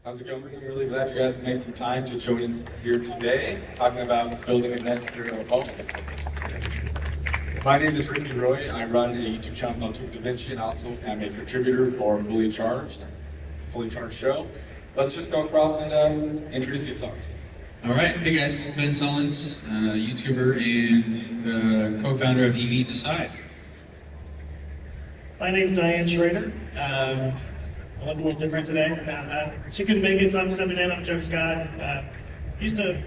How's it going? I'm really glad you guys made some time to join us here today, talking about building a net zero home. My name is Ricky Roy. I run a YouTube channel called Da Vinci, and also am a contributor for Fully Charged Show. Let's just go across and introduce yourself. All right, hey guys, Ben Sullins, YouTuber and co-founder of EV Decide. My name's Diane Schrader. I look a little different today. She couldn't make it, so I'm stepping in. I'm Joe Scott. Used to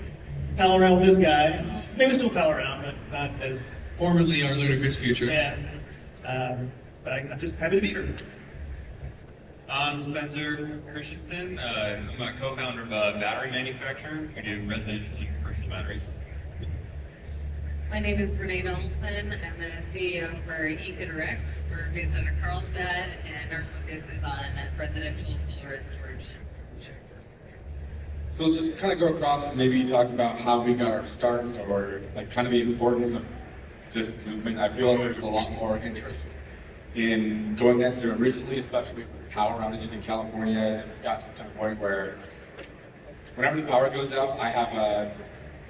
pal around with this guy. Maybe still pal around, but not as... Formerly our ludicrous future. Yeah. But I'm just happy to be here. I'm Spencer Christensen. I'm a co-founder of a battery manufacturer. We do residential and commercial batteries. My name is Renee Donaldson. I'm the CEO for EcoDirect. We're based out of Carlsbad, and our focus is on residential solar and storage solutions. So let's just kind of go across and maybe talk about how we got our starts, or like kind of the importance of this movement. I feel like there's a lot more interest in going net zero recently, especially with power outages in California. It's gotten to the point where whenever the power goes out, I have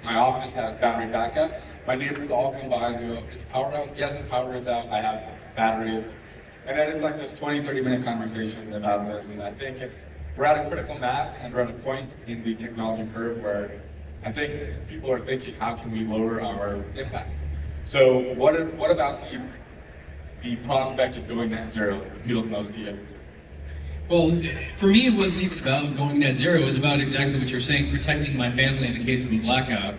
my office has battery backup. My neighbors all come by and go, is the power out? Yes, the power is out. I have batteries. And then it's like this 20, 30-minute conversation about this. And I think we're at a critical mass, and we're at a point in the technology curve where I think people are thinking, how can we lower our impact? So what about the prospect of going net zero appeals most to you? Well, for me, it wasn't even about going net zero. It was about exactly what you're saying, protecting my family in the case of a blackout,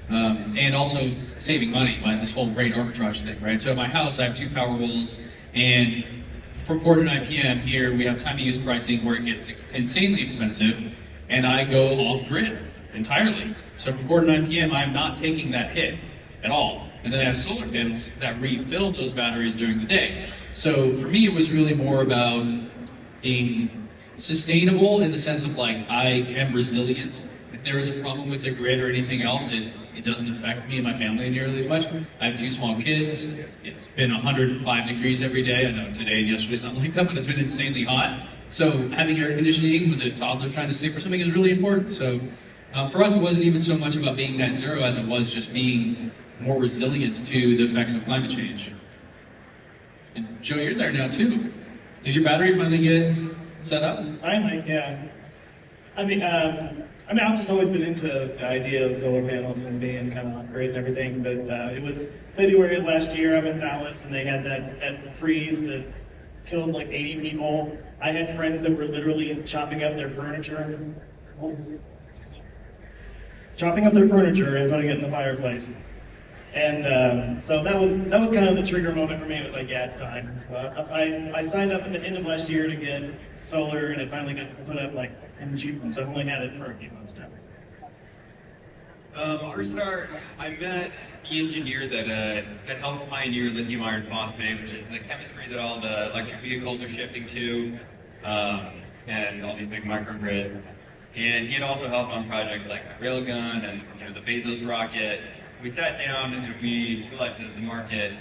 and also saving money by this whole rate arbitrage thing, right? So at my house, I have 2 Powerwalls, and from 4 to 9 p.m. here, we have time of use pricing where it gets insanely expensive, and I go off-grid entirely. So from 4 to 9 p.m., I'm not taking that hit at all. And then I have solar panels that refill those batteries during the day. So for me, it was really more about being sustainable in the sense of like, I am resilient. If there is a problem with the grid or anything else, it doesn't affect me and my family nearly as much. I have 2 small kids. It's been 105 degrees every day. I know today and yesterday's not like that, but it's been insanely hot. So having air conditioning when the toddler's trying to sleep or something is really important. So for us, it wasn't even so much about being net zero as it was just being more resilient to the effects of climate change. And Joe, you're there now too. Did your battery finally get set up? Finally, yeah. I mean, I've just always been into the idea of solar panels and being kind of off-grid and everything, but it was February of last year. I'm in Dallas, and they had that freeze that killed like 80 people. I had friends that were literally chopping up their furniture and putting it in the fireplace. And so that was kind of the trigger moment for me. It was like, yeah, it's time. So I signed up at the end of last year to get solar, and it finally got put up like in June. So I've only had it for a few months now. Our start, I met the engineer that had helped pioneer lithium iron phosphate, which is the chemistry that all the electric vehicles are shifting to, and all these big microgrids. And he had also helped on projects like the Railgun and the Bezos rocket. We sat down and we realized that the market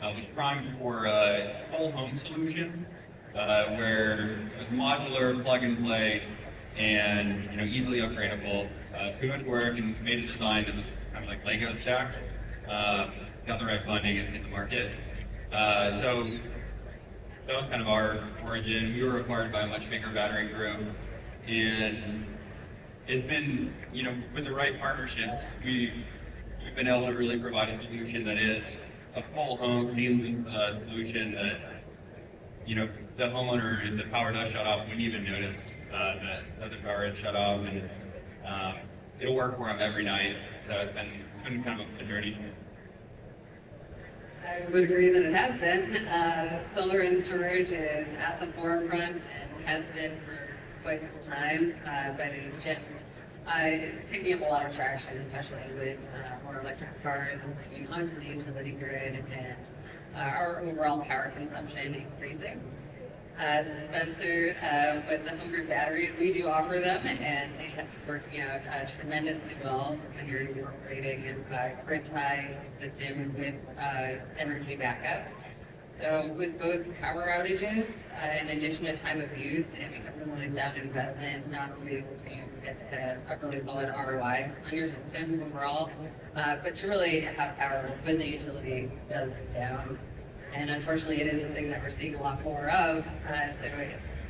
was primed for a whole home solution where it was modular, plug and play, and easily upgradable. So we went to work and made a design that was kind of like Lego stacks. Got the right funding and hit the market. So that was kind of our origin. We were acquired by a much bigger battery group, and it's been with the right partnerships, we've been able to really provide a solution that is a full home seamless solution that the homeowner, if the power does shut off, wouldn't even notice that the power had shut off, and it'll work for them every night. So it's been kind of a journey. I would agree that it has been. Solar and storage is at the forefront and has been for quite some time, but it's picking up a lot of traction, especially with more electric cars coming onto the utility grid and our overall power consumption increasing. Spencer, with the HomeGrid batteries, we do offer them, and they have been working out tremendously well when you're incorporating a grid tie system with energy backup. So with both power outages, in addition to time of use, it becomes a really sound investment, not only to get a really solid ROI on your system overall, but to really have power when the utility does go down. And unfortunately, it is something that we're seeing a lot more of, so it's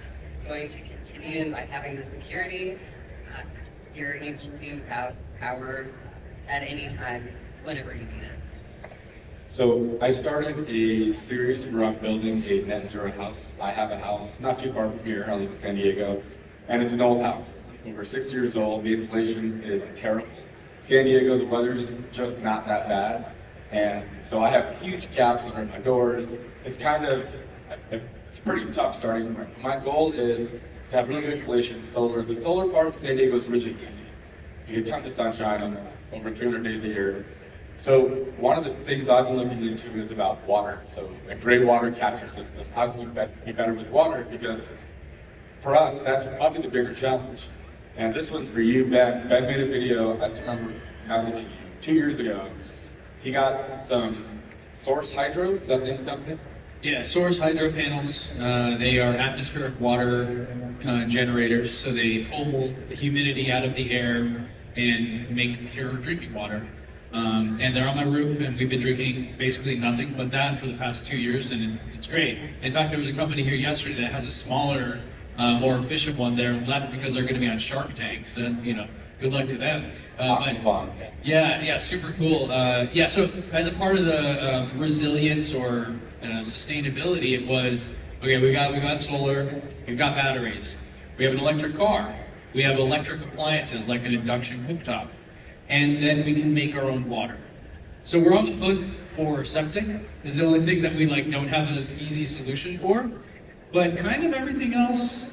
going to continue by having the security. You're able to have power at any time, whenever you need it. So I started a series where I'm building a net zero house. I have a house not too far from here. I live in San Diego, and it's an old house. It's over 60 years old. The insulation is terrible. San Diego, the weather's just not that bad, and so I have huge gaps under my doors. It's pretty tough starting point. My goal is to have really good insulation, solar. The solar part in San Diego is really easy. You get tons of sunshine almost over 300 days a year. So one of the things I've been looking into is about water. So a great water capture system. How can we be better with water? Because for us, that's probably the bigger challenge. And this one's for you, Ben. Ben made a video, I still remember messaging you 2 years ago. He got some Source Hydro, is that the name of the company? Yeah, Source hydro panels. They are atmospheric water generators, so they pull the humidity out of the air and make pure drinking water. And they're on my roof, and we've been drinking basically nothing but that for the past 2 years, and it's great. In fact, there was a company here yesterday that has a smaller, more efficient one. They're left because they're going to be on Shark Tank, so good luck to them. Fun. Yeah, super cool. So as a part of the resilience or sustainability, it was okay. We got solar, we've got batteries, we have an electric car, we have electric appliances like an induction cooktop, and then we can make our own water. So we're on the hook for septic. Is the only thing that we don't have an easy solution for, but kind of everything else,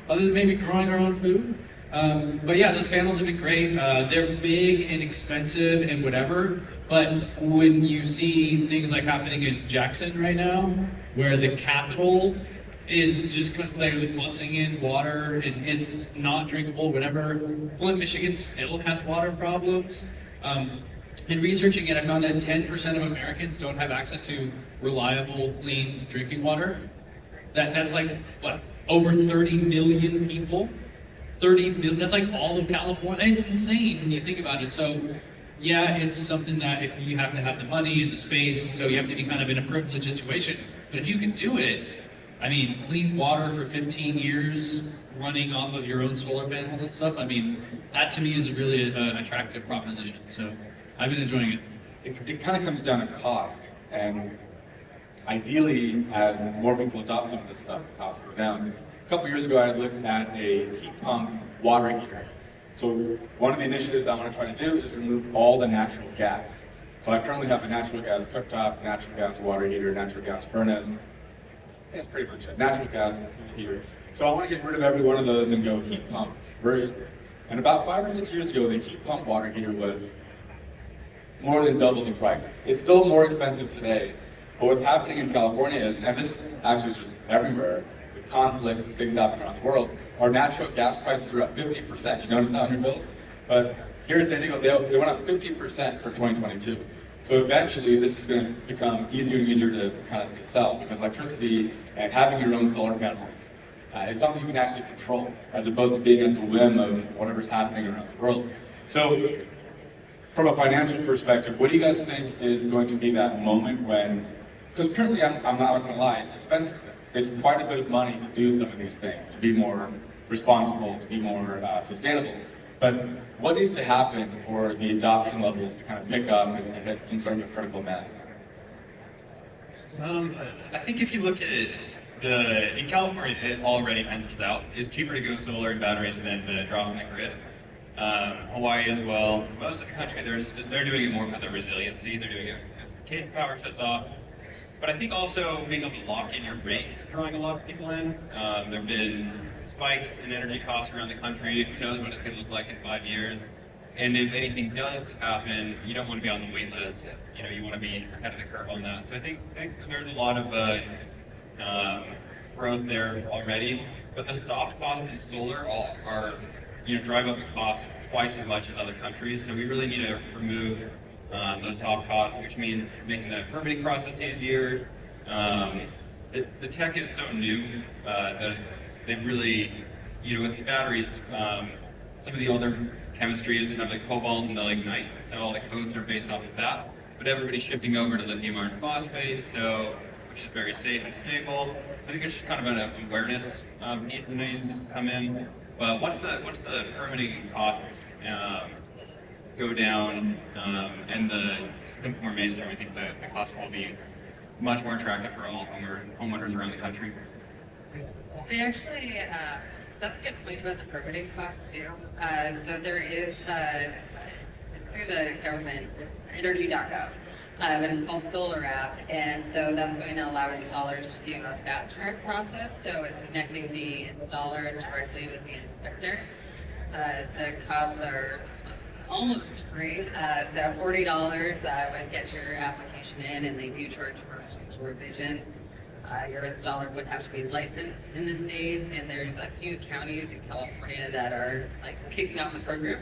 other than maybe growing our own food. But yeah, those panels have been great. They're big and expensive and whatever, but when you see things like happening in Jackson right now, where the capital is just literally bussing in water and it's not drinkable, whatever. Flint, Michigan still has water problems. In researching it, I found that 10% of Americans don't have access to reliable, clean drinking water. That's over 30 million people? 30 million, that's like all of California. It's insane when you think about it. So yeah, it's something that if you have to have the money and the space, so you have to be kind of in a privileged situation. But if you can do it, clean water for 15 years, running off of your own solar panels and stuff, that to me is a really attractive proposition. So I've been enjoying it. It kind of comes down to cost, and ideally, as more people adopt some of this stuff, the costs go down. A couple years ago, I looked at a heat pump water heater. So one of the initiatives I want to try to do is remove all the natural gas. So I currently have a natural gas cooktop, natural gas water heater, natural gas furnace. That's pretty much it, natural gas heater. So I want to get rid of every one of those and go heat pump versions. And about 5 or 6 years ago, the heat pump water heater was more than double the price. It's still more expensive today. But what's happening in California is, and this actually is just everywhere, with conflicts and things happening around the world, our natural gas prices are up 50%. You notice that on your bills? But here in San Diego, they went up 50% for 2022. So eventually, this is going to become easier and easier to sell, because electricity and having your own solar panels is something you can actually control, as opposed to being at the whim of whatever's happening around the world. So from a financial perspective, what do you guys think is going to be that moment when, because currently I'm not going to lie, it's expensive. It's quite a bit of money to do some of these things, to be more responsible, to be more sustainable. But what needs to happen for the adoption levels to kind of pick up and to hit some sort of a critical mass? I think if you look at it, in California, it already pencils out. It's cheaper to go solar and batteries than to drop in the grid. Hawaii as well. Most of the country, they're doing it more for the resiliency. They're doing it in case the power shuts off. But I think also being able to lock in your rate is drawing a lot of people in. There have been spikes in energy costs around the country. Who knows what it's going to look like in 5 years? And if anything does happen, you don't want to be on the wait list. You want to be ahead of the curve on that. So I think there's a lot of growth there already. But the soft costs in solar are drive up the cost twice as much as other countries. So we really need to remove those soft costs, which means making the permitting process easier, The tech is so new that they really, with the batteries, some of the older chemistries that have like cobalt and the lignite, so all the codes are based off of that. But everybody's shifting over to lithium iron phosphate, which is very safe and stable. So I think it's just kind of an awareness piece that needs to come in. But once the permitting costs go down and the conform mainstream, I think the cost will be much more attractive for all homeowners around the country. They actually, that's a good point about the permitting costs too. So there is, it's through the government, it's energy.gov, but it's called Solar App, and so that's going to allow installers to do a fast track process. So it's connecting the installer directly with the inspector. The costs are almost free, so $40 would get your application in, and they do charge for multiple revisions. Your installer would have to be licensed in the state, and there's a few counties in California that are like kicking off the program.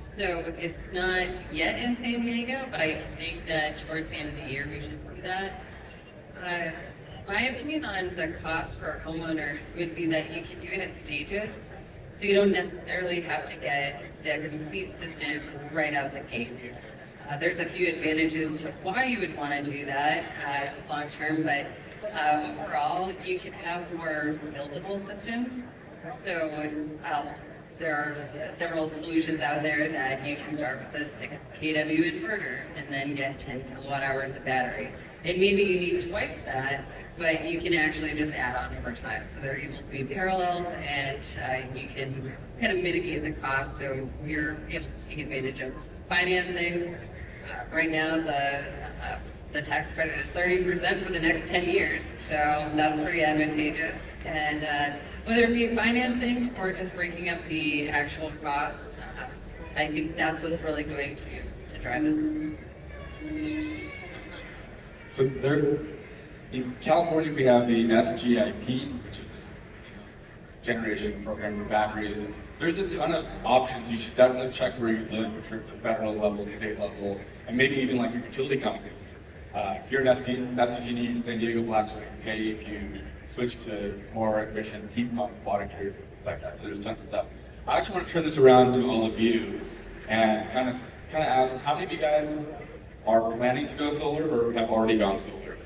So it's not yet in San Diego, but I think that towards the end of the year we should see that. My opinion on the cost for homeowners would be that you can do it in stages, so you don't necessarily have to get the complete system right out the gate. There's a few advantages to why you would want to do that long term, but overall, you can have more buildable systems. So there are several solutions out there that you can start with a 6 kW inverter and then get 10 kilowatt hours of battery. And maybe you need twice that, but you can actually just add on over time. So they're able to be paralleled, and you can kind of mitigate the cost, so you're able to take advantage of financing. Right now, the tax credit is 30% for the next 10 years, so that's pretty advantageous. And whether it be financing or just breaking up the actual costs, I think that's what's really going to drive it. So in California, we have the SGIP, which is this generation program for batteries. There's a ton of options. You should definitely check where you live in terms of federal level, state level, and maybe even like your utility companies. Here in SDG&E in San Diego will actually pay if you switch to more efficient heat pump water heaters, things like that. So there's tons of stuff. I actually want to turn this around to all of you and kind of ask, how many of you guys are planning to go solar or have already gone solar?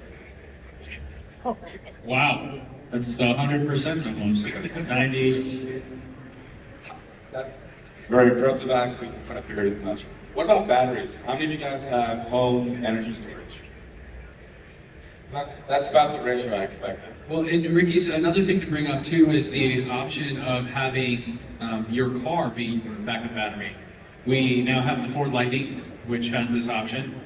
Wow, that's 100% almost. 90. It's very impressive. I actually kind of figured as much. What about batteries? How many of you guys have home energy storage? So that's about the ratio I expected. Well, and Ricky, so another thing to bring up too is the option of having your car be your backup battery. We now have the Ford Lightning, which has this option,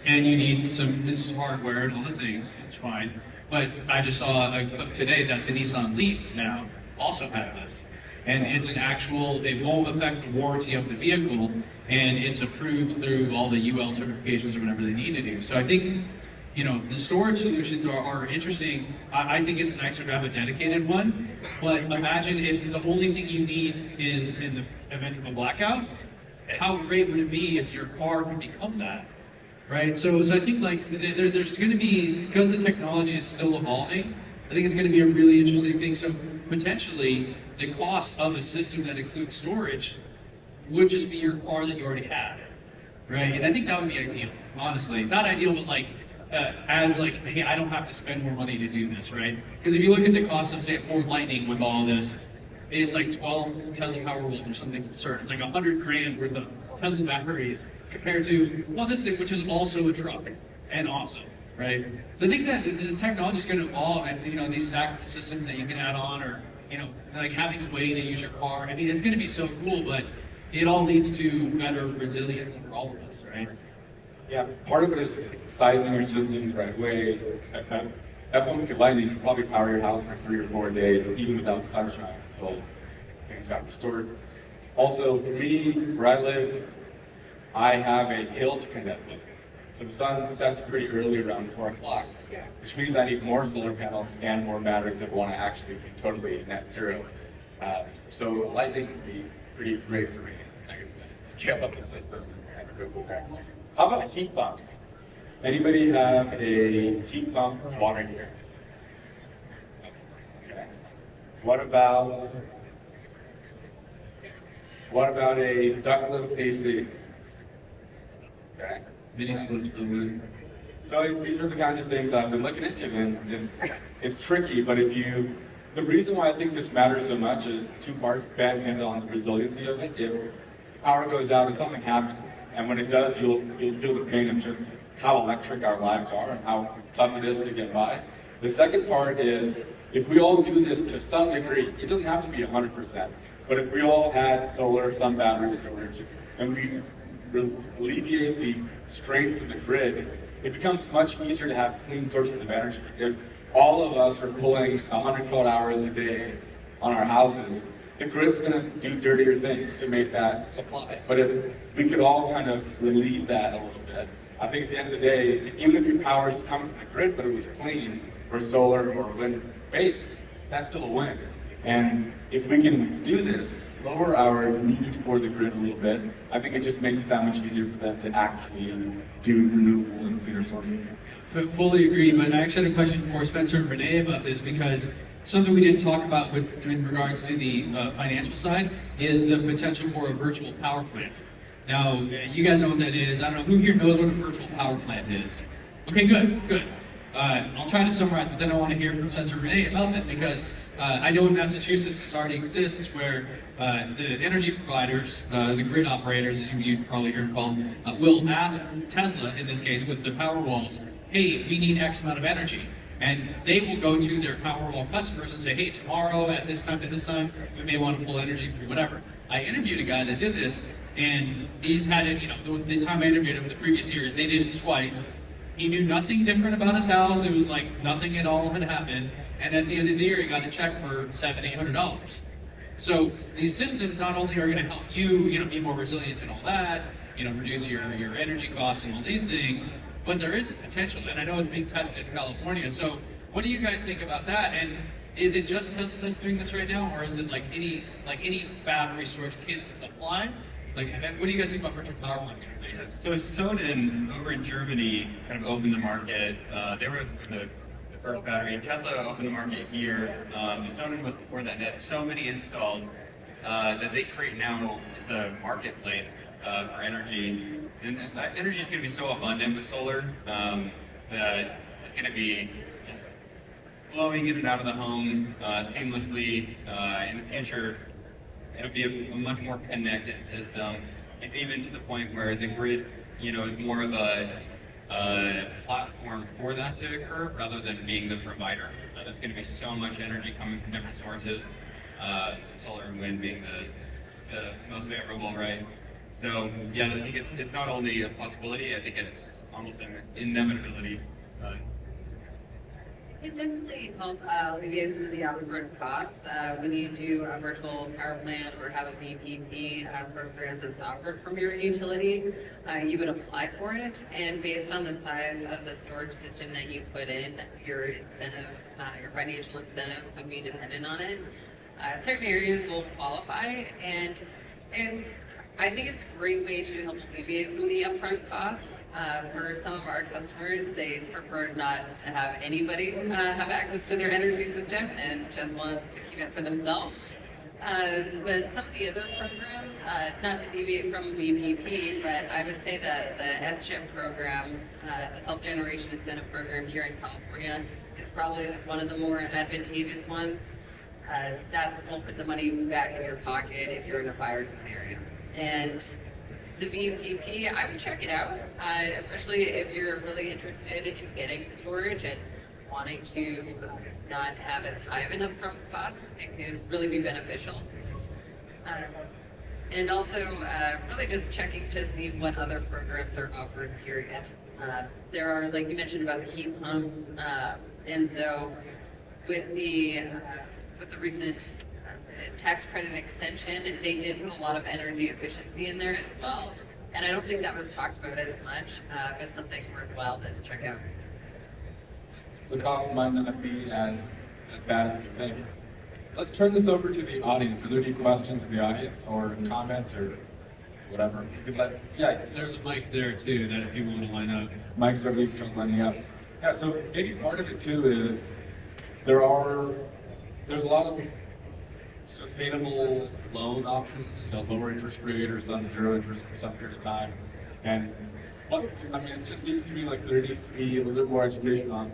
and you need this hardware and all the things. It's fine, but I just saw a clip today that the Nissan Leaf now also has this, and it's an actual. It won't affect the warranty of the vehicle, and it's approved through all the UL certifications or whatever they need to do. So I think, the storage solutions are interesting. I think it's nicer to have a dedicated one, but imagine if the only thing you need is in the event of a blackout. How great would it be if your car could become that, right? So I think like there's going to be, because the technology is still evolving, I think it's going to be a really interesting thing. So potentially the cost of a system that includes storage would just be your car that you already have, right? And I think that would be ideal, honestly. Not ideal, but hey, I don't have to spend more money to do this, right? Because if you look at the cost of, say, a Ford Lightning with all this, it's like 12 Tesla Powerwalls or something absurd. It's like $100,000 worth of Tesla batteries compared to, this thing, which is also a truck and awesome, right? So I think that the technology is going to evolve, and these stackable systems that you can add on, or like having a way to use your car. I mean, it's going to be so cool, but it all leads to better resilience for all of us, right? Yeah, part of it is sizing your system the right way. F-150 Lightning can probably power your house for 3 or 4 days, even without sunshine, until things got restored. Also, for me, where I live, I have a hill to connect with. So the sun sets pretty early, around 4 o'clock, which means I need more solar panels and more batteries if I want to actually be totally net zero. So Lightning would be pretty great for me. I can just scale up the system and go from there. How about heat pumps? Anybody have a heat pump water heater? Okay. What about a ductless AC? Okay. Mini splits for the win. So these are the kinds of things I've been looking into, and it's tricky. But the reason why I think this matters so much is two parts: handle on the resiliency of it. If power goes out, if something happens, and when it does, you'll feel the pain of just how electric our lives are and how tough it is to get by. The second part is if we all do this to some degree, it doesn't have to be 100%, but if we all had solar, some battery storage, and we alleviate the strain from the grid, it becomes much easier to have clean sources of energy. If all of us are pulling 100 kilowatt hours a day on our houses, the grid's going to do dirtier things to make that supply. But if we could all kind of relieve that a little bit, I think at the end of the day, even if your power is coming from the grid, but it was clean, or solar, or wind-based, that's still a win. And if we can do this, lower our need for the grid a little bit, I think it just makes it that much easier for them to actually do renewable and cleaner sources. Fully agree, but I actually had a question for Spencer and Renee about this, because something we didn't talk about in regards to the financial side is the potential for a virtual power plant. Now, you guys know what that is. I don't know who here knows what a virtual power plant is. Okay, good. I'll try to summarize, but then I want to hear from Spencer and Renee about this, because I know in Massachusetts this already exists, where the energy providers, the grid operators, as you probably hear them called, will ask Tesla, in this case with the power walls, hey, we need X amount of energy. And they will go to their Powerwall customers and say, hey, tomorrow at this time to this time, we may want to pull energy for whatever. I interviewed a guy that did this, and he's had it, the time I interviewed him the previous year, they did it twice. He knew nothing different about his house. It was like nothing at all had happened. And at the end of the year, he got a check for $700-800. So these systems not only are going to help you, be more resilient and all that, reduce your energy costs and all these things, but there is a potential, and I know it's being tested in California. So what do you guys think about that? And is it just Tesla that's doing this right now, or is it like any battery storage can apply? Like, what do you guys think about virtual power plants? So Sonnen over in Germany kind of opened the market. They were the first battery. Tesla opened the market here. Sonnen was before that. They had so many installs that they create now. It's a marketplace for energy, and that energy is going to be so abundant with solar that it's going to be just flowing in and out of the home seamlessly. In the future, it'll be a much more connected system, and even to the point where the grid, is more of a platform for that to occur rather than being the provider. There's going to be so much energy coming from different sources, solar and wind being the most favorable, right? So yeah, I think it's not only a possibility, I think it's almost an inevitability. It can definitely help alleviate some of the upfront costs when you do a virtual power plant or have a VPP program that's offered from your utility. You would apply for it, and based on the size of the storage system that you put in, your incentive, your financial incentive would be dependent on it. Certain areas will qualify, and I think it's a great way to help alleviate some of the upfront costs. For some of our customers, they prefer not to have anybody have access to their energy system and just want to keep it for themselves. But some of the other programs, not to deviate from VPP, but I would say that the SCHIP program, the Self-Generation Incentive Program here in California, is probably one of the more advantageous ones. That will put the money back in your pocket if you're in a fire zone area. And the VPP, I would check it out, especially if you're really interested in getting storage and wanting to not have as high of an upfront cost. It could really be beneficial. And also, really just checking to see what other programs are offered, period. There are, like you mentioned about the heat pumps, and so with the recent tax credit extension, they did put a lot of energy efficiency in there as well. And I don't think that was talked about as much, but something worthwhile to check out. The cost might not be as bad as we think. Let's turn this over to the audience. Are there any questions in the audience or comments or whatever. You could let, yeah, There's a mic there too that if people want to line up. Mike's already start lining up. Yeah, so maybe part of it too is there's a lot of sustainable loan options, lower interest rate or some zero interest for some period of time. And it just seems to me like there needs to be a little bit more education on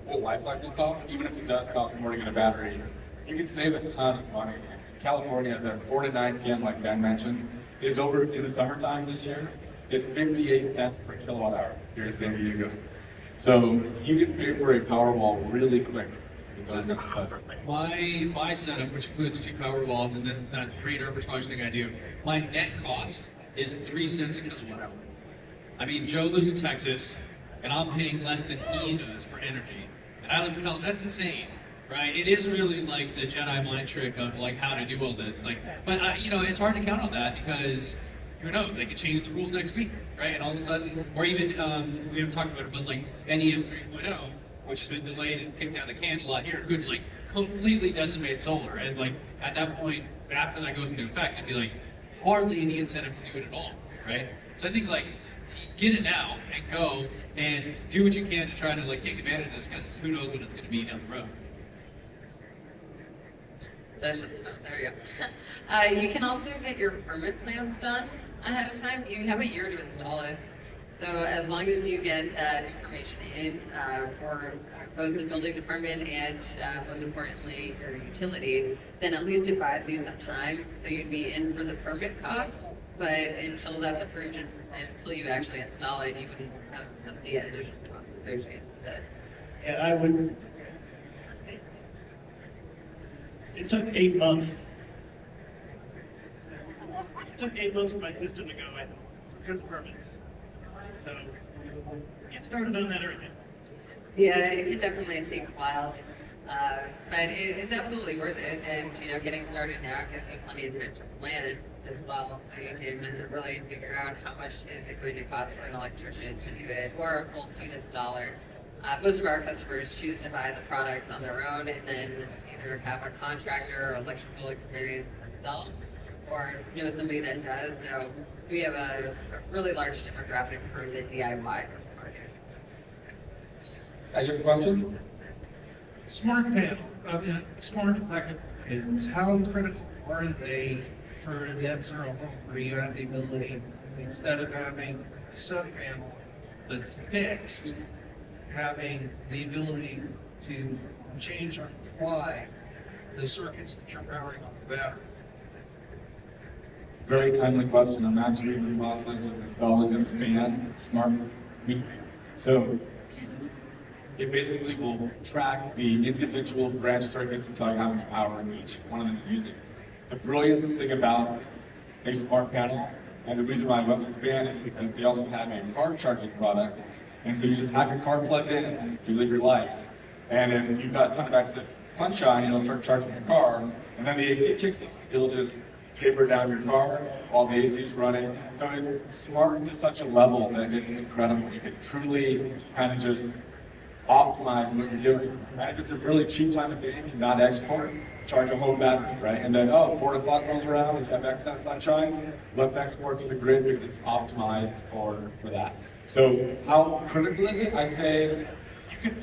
full life cycle cost, even if it does cost more to get a battery. You can save a ton of money. In California, the 4 to 9 p.m., like Ben mentioned, is over in the summertime this year, is 58 cents per kilowatt hour here in San Diego. So you can pay for a Powerwall really quick with those kinds of costs. My setup, which includes 2 power walls, and that's that great arbitrage thing I do, my net cost is 3 cents a kilowatt hour. I mean, Joe lives in Texas, and I'm paying less than he does for energy. And I live in California. That's insane, right? It is really like the Jedi mind trick of like how to do all this. But it's hard to count on that because who knows? They could change the rules next week, right? And all of a sudden, or even we haven't talked about it, but like NEM 3.0, which has been delayed and kicked down the can a lot here, could like completely decimate solar. And like at that point, after that goes into effect, it'd be like hardly any incentive to do it at all, right? So I think like get it now and go and do what you can to try to like take advantage of this because who knows what it's going to be down the road. There we go. You can also get your permit plans done ahead of time. You have a year to install it. So as long as you get that information in for both the building department and most importantly your utility, then at least it buys you some time. So you'd be in for the permit cost, but until that's approved and until you actually install it, you wouldn't have some of the additional costs associated with it. Yeah, I would. It took 8 months. It took 8 months for my system to go, I think, because of permits. So get started on that early. Yeah, it can definitely take a while, but it's absolutely worth it. And getting started now gives you plenty of time to plan as well, so you can really figure out how much is it going to cost for an electrician to do it, or a full suite installer. Most of our customers choose to buy the products on their own and then either have a contractor or electrical experience themselves, or know somebody that does. So we have a really large demographic for the DIY market. You have a question? Smart smart electrical panels, how critical are they for a net zero home where you have the ability, instead of having a sub panel that's fixed, having the ability to change on the fly the circuits that you're powering off the battery? Very timely question. I'm actually in the process of installing a SPAN smart meter. So it basically will track the individual branch circuits and tell you how much power each one of them is using. The brilliant thing about a smart panel, and the reason why I went with SPAN is because they also have a car charging product. And so you just have your car plugged in and you live your life. And if you've got a ton of excess sunshine, it'll start charging your car, and then the AC kicks in. It'll just taper down your car while the AC is running. So it's smart to such a level that it's incredible. You can truly kind of just optimize what you're doing. And if it's a really cheap time of day to not export, charge a home battery, right? And then, 4 o'clock rolls around and you have excess sunshine, let's export to the grid because it's optimized for that. So how critical is it? I'd say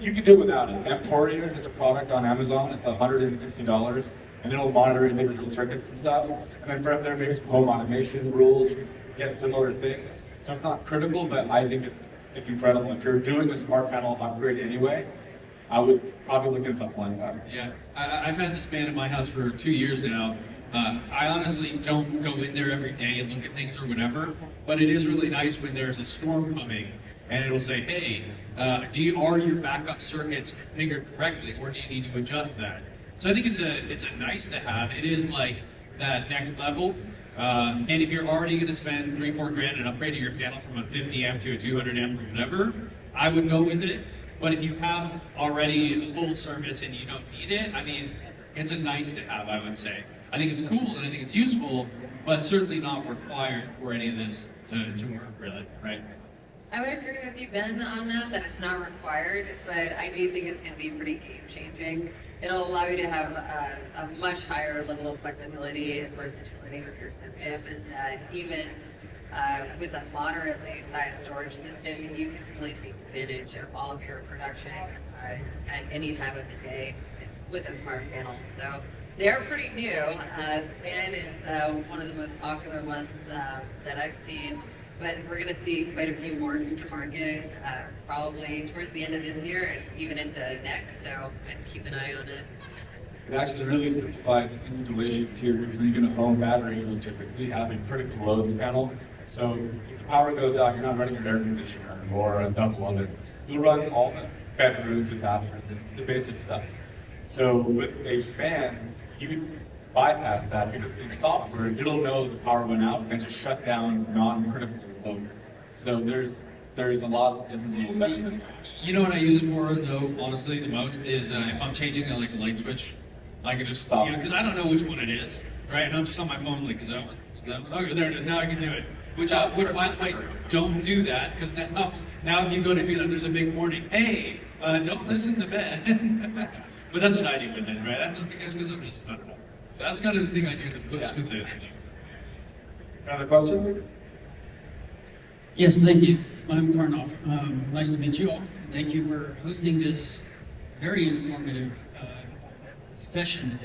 you could do it without it. Emporia is a product on Amazon. It's $160, and it'll monitor individual circuits and stuff. And then from there, maybe some home automation rules, you can get similar things. So it's not critical, but I think it's incredible. If you're doing a smart panel upgrade anyway, I would probably look at something like that. Yeah, I've had this SPAN in my house for 2 years now. I honestly don't go in there every day and look at things or whatever, but it is really nice when there's a storm coming and it'll say, hey, are your backup circuits configured correctly, or do you need to adjust that? So I think it's a nice to have. It is like that next level. And if you're already going to spend $3-4 grand and upgrading your panel from a 50 amp to a 200 amp or whatever, I would go with it. But if you have already a full service and you don't need it, I mean, it's a nice to have, I would say. I think it's cool and I think it's useful, but certainly not required for any of this to work really, right? I would agree with you, Ben, on that it's not required, but I do think it's going to be pretty game-changing. It'll allow you to have a much higher level of flexibility and versatility with your system, and that even With a moderately sized storage system, you can really take advantage of all of your production at any time of the day with a smart panel. So they're pretty new. Span is one of the most popular ones that I've seen, but we're going to see quite a few more come to market probably towards the end of this year and even into next, so I'd keep an eye on it. It actually really simplifies installation too, because when you get a home battery, you'll typically have a critical loads panel. So if the power goes out, you're not running an air conditioner or a double oven. You'll run all the bedrooms and bathrooms, the basic stuff. So with a span, you can bypass that because in software, it'll know the power went out and just shut down non-critical loads. So there's a lot of different little benefits. You know what I use it for, though, honestly, the most is if I'm changing like a light switch, I can just, because I don't know which one it is, right? And I'm just on my phone, like, is that one? Is that one? Okay, there it is, now I can do it. Which I don't do that, because now if you go to be like, there's a big warning, hey, don't listen to Ben. But that's what I do with it, right? That's because I'm just, I don't know. So that's kind of the thing I do to push with it. Another question? Yes, thank you. I'm Karnoff. Nice to meet you all. Thank you for hosting this very informative session.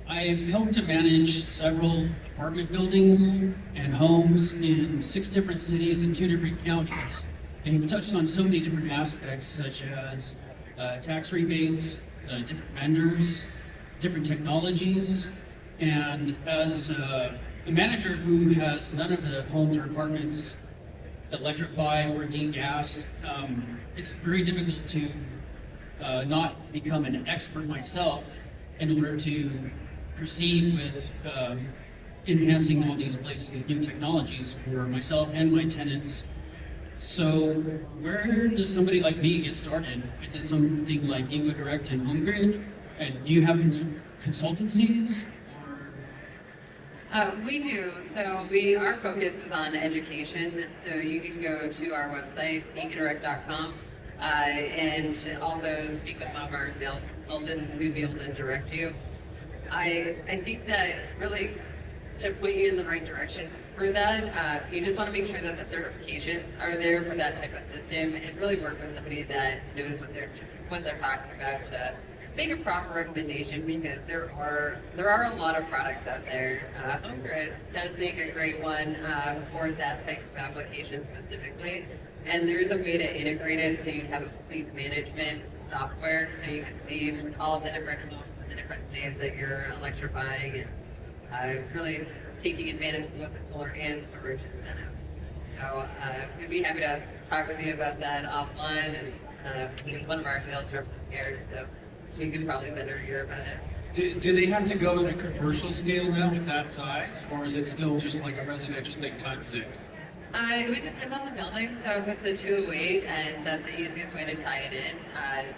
I helped to manage several apartment buildings and homes in 6 different cities and 2 different counties. And you've touched on so many different aspects, such as tax rebates, different vendors, different technologies. And as a manager who has none of the homes or apartments electrified or degassed, it's very difficult to not become an expert myself in order to proceed with enhancing all these places with new technologies for myself and my tenants. So where does somebody like me get started? Is it something like EcoDirect and HomeGrid? And do you have consultancies? We do. So our focus is on education. So you can go to our website, EcoDirect.com, and also speak with one of our sales consultants who'd be able to direct you. I think that really to point you in the right direction for that, you just want to make sure that the certifications are there for that type of system and really work with somebody that knows what they're talking about to make a proper recommendation, because there are a lot of products out there. HomeGrid does make a great one for that type of application specifically, and there's a way to integrate it so you have a fleet management software so you can see all of the different homes in the different states that you're electrifying and really taking advantage of both the solar and storage incentives. So we'd be happy to talk with you about that offline, and one of our sales reps is here, so we could probably better hear about it. Do they have to go in a commercial scale now with that size, or is it still just like a residential thing times 6? It would depend on the building. So if it's a 208 and that's the easiest way to tie it in,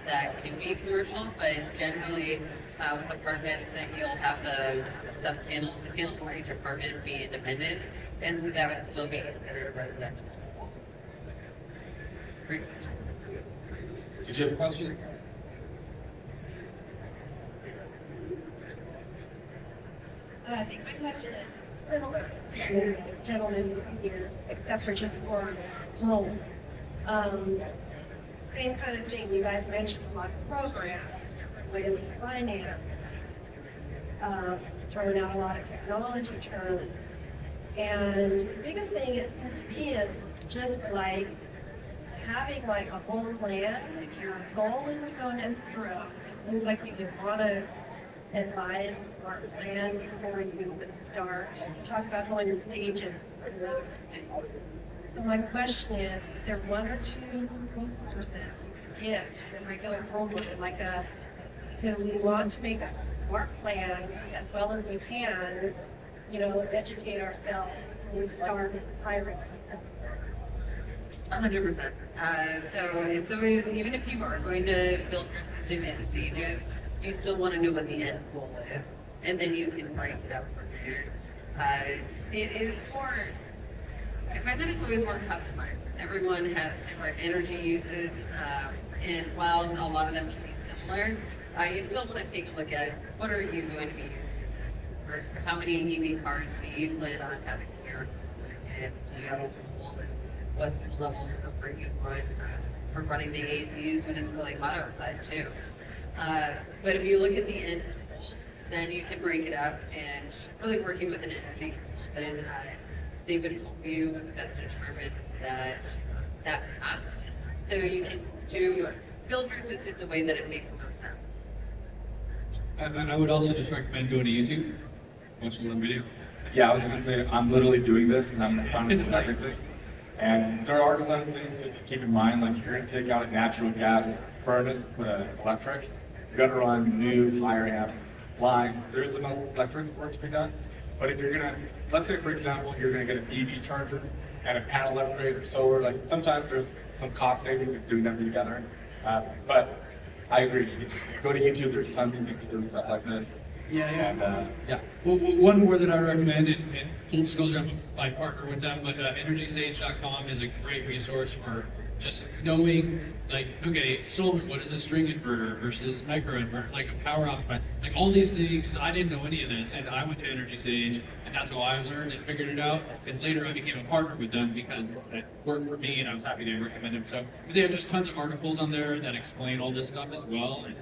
that can be commercial. But generally, with apartments, you'll have the sub panels. The panels for each apartment would be independent, and so that would still be considered a residential system. Great question. Did you have a question? I think my question is similar to the gentleman previous, except for just for home. Same kind of thing. You guys mentioned a lot of programs, different ways to finance, throwing out a lot of technology terms. And the biggest thing it seems to me is just like having like a whole plan. If your goal is to go net zero, it seems like you would want to advise a smart plan before you would start. You talk about going in stages. So my question is there 1 or 2 resources you could give to a regular homeowner like us who we want to make a smart plan as well as we can, educate ourselves before we start hiring? 100%. So it's always, even if you are going to build your system in stages, you still want to know what the end goal is, and then you can break it up from there. It is more, I find that it's always more customized. Everyone has different energy uses, and while a lot of them can be similar, you still want to take a look at what are you going to be using the system for? How many EV cars do you plan on having here? and do you have a pool, and what's the level of comfort you want for running the ACs when it's really hot outside too. But if you look at the end goal, then you can break it up, and really working with an energy consultant, they would help you best determine that path. So you can build your system the way that it makes the most sense. I would also just recommend going to YouTube, watching little videos. Yeah, I was gonna say, I'm literally doing this and I'm trying to do everything. And there are some things to keep in mind, like if you're gonna take out a natural gas furnace with an electric, you're gonna run new higher amp lines. There's some electric work to be done. But if you're gonna, let's say for example, you're gonna get an EV charger and a panel upgrade or solar, like sometimes there's some cost savings of doing them together. But I agree, you can just go to YouTube, there's tons of people doing stuff like this. Yeah. Well, one more that I recommend, and full disclosure, I partner with them, but EnergySage.com is a great resource for just knowing, like, okay, solar, what is a string inverter versus micro inverter, like a power optimizer, like all these things. I didn't know any of this, and I went to EnergySage, and that's how I learned and figured it out. And later I became a partner with them because it worked for me, and I was happy to recommend them. So they have just tons of articles on there that explain all this stuff as well. And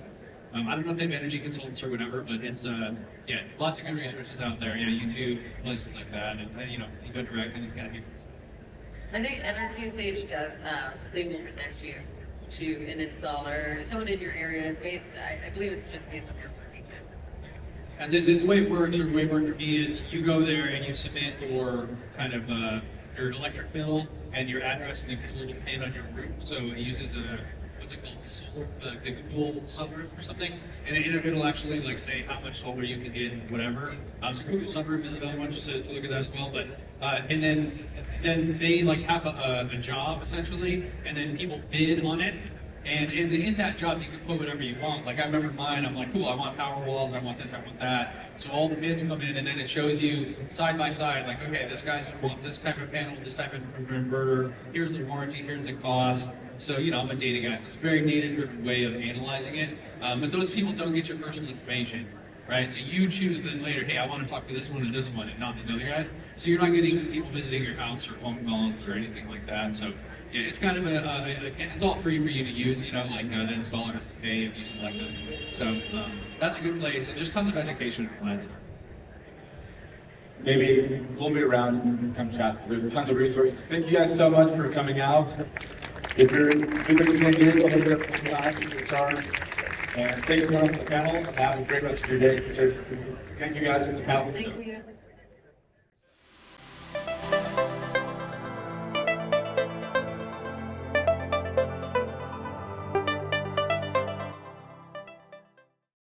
I don't know if they have energy consultants or whatever, but it's yeah, lots of good resources out there. YouTube, places like that, and EcoDirect and these kind of people. I think EnergySage does, they will connect you to an installer, someone in your area based, I believe it's just based on your location. And the way it works, or the way it worked for me, is you go there and you submit your kind of your electric bill and your address, and you put a little pin on your roof. So it uses a, what's it called, solar, the Google sunroof or something, and it'll actually like say how much solar you can get and whatever. So Google sunroof is another one just to look at that as well. But and then they like have a job essentially, and then people bid on it. And in that job, you can put whatever you want. Like I remember mine, I'm like, cool, I want power walls, I want this, I want that. So all the bids come in, and then it shows you side by side, like, okay, this guy wants this type of panel, this type of inverter, here's the warranty, here's the cost. So, I'm a data guy, so it's a very data-driven way of analyzing it. But those people don't get your personal information, right? So you choose then later, hey, I want to talk to this one and not these other guys. So you're not getting people visiting your house or phone calls or anything like that. So yeah, it's kind of it's all free for you to use, like the installer has to pay if you select it. So that's a good place, and just tons of education plans. Maybe we'll be around and come chat. There's tons of resources. Thank you guys so much for coming out. If you're visiting here, a little bit of time, your charge. And thank you for coming to the panel. Have a great rest of your day. Thank you guys for the panel. Thank you.